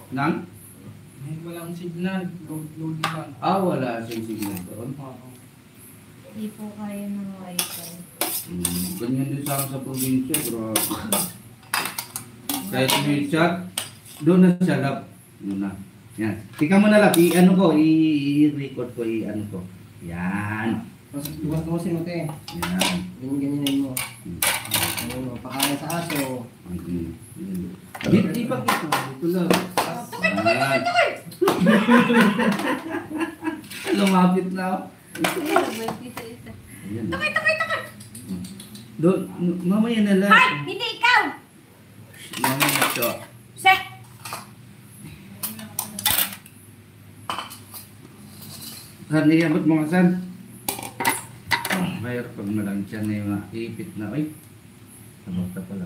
Nang? Walang signal. Loading lang. Wala siyang signal doon. Oo. Hindi po kaya ng wifi. Ganyan din sa akin sa probinsya, bro. Kahit may chat, doon na siya lab. Doon na. Yan. Tika mo na lang, i-ano ko, i-record ko, i-ano ko. Yan. Tuwas-tuwasin mo, te. Yan. Ganyan-ganyanin mo. Ano, pakain sa aso. Di pa ito. Ito lang. Yan. Lumapit na ako. Ayan. Takay! Doon, mamaya na lang. Ay! Hindi ikaw! Mamaya siya. Se! San, iabot mo nga, San? Mayroon pag malansya na yung ipit na. Ay, sabot na pala.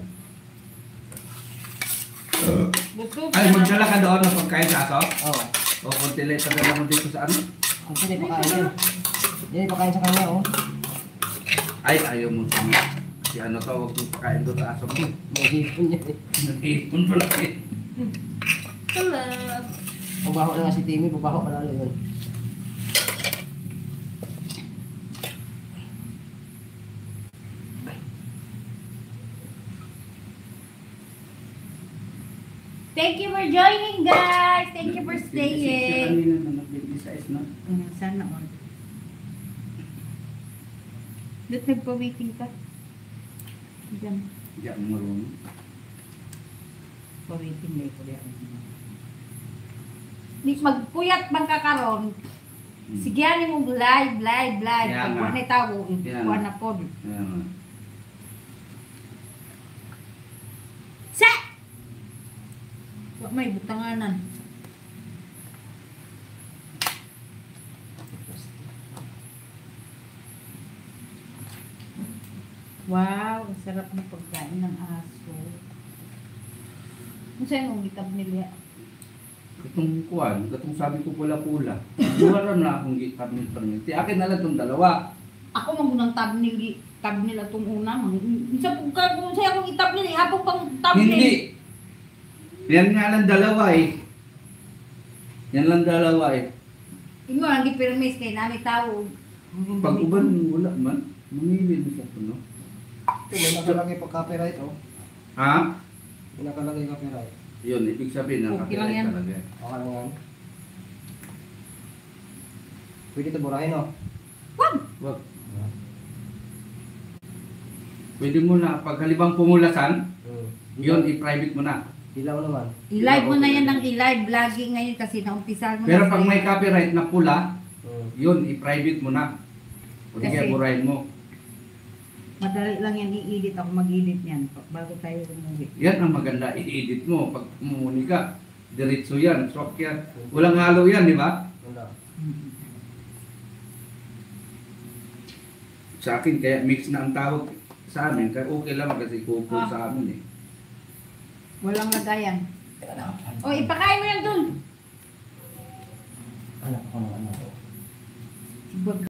Ay, magdala ka doon ng pagkain sa aso? Oo. O kontileta na lang mo dito sa ano? Ang pwede pakain yan. Yan, pakain sa kanya, oh. Ay, ayaw mo sa si ano to, huwag mo pakain doon sa aso mo. May hipon yan eh. Nag-ipon pala eh. Hello! Babaho na nga si Timmy, babaho pa lalo yun. Thank you for joining, guys! Thank you for staying! Kanina na nag-26 na. Sana all. Ba't nagpa-waiting ka? Diyan. Hindi ako marunong. Pa-waiting na ito. Di magpuyat bang kakaroon? Sige, mo live. Kaya Pag nga. wala tao, Kaya kuha nga. na po. Ayan nga. Sa! Wag may butanganan. Wow, ang sarap ng pagkain ng aso. Ano sa'yo nung itab nila? Itong kuwan, itong sabi ko pula-pula. Buwaran na akong gitab ni Permit. Akin na lang itong dalawa. Ako magunang tab nila itong una. Isa po ka, kung sa'yo akong itab nila, hapong pang tab nila. Hindi. Yan nga lang dalawa eh. Yan lang dalawa eh. Ingo, hindi permis kay namin tao. Pag uban, wala man. Mamili mo sa puno. Ito, may nakalagay pa copyright, oh. Ha? May nakalagay copyright. Yun, ibig sabihin na Okay lang yan. talaga. Okay lang yan. Pwede ito burahin, oh. Wag! Wag. Pwede mo na, pag halibang pumulasan, yun, i-private mo na. Dilaw naman. I-live mo na yan ng i-live vlogging ngayon kasi naumpisahan mo Pero na pag sa- may copyright na pula, Hmm. yun, i-private mo na. O di kaya Kasi- burahin mo. Madali lang yan i-edit. Ako mag-edit yan bago tayo umuwi. Yan ang maganda, i-edit mo. Pag umuni ka, diretso yan, swak yan. Walang halo yan, di ba? Wala. Sa akin, kaya mix na ang tawag sa amin. Kaya okay lang kasi kuko Ah. sa amin eh. Walang lagayan. O, ipakain mo yan dun. Anak ko naman ako. Wag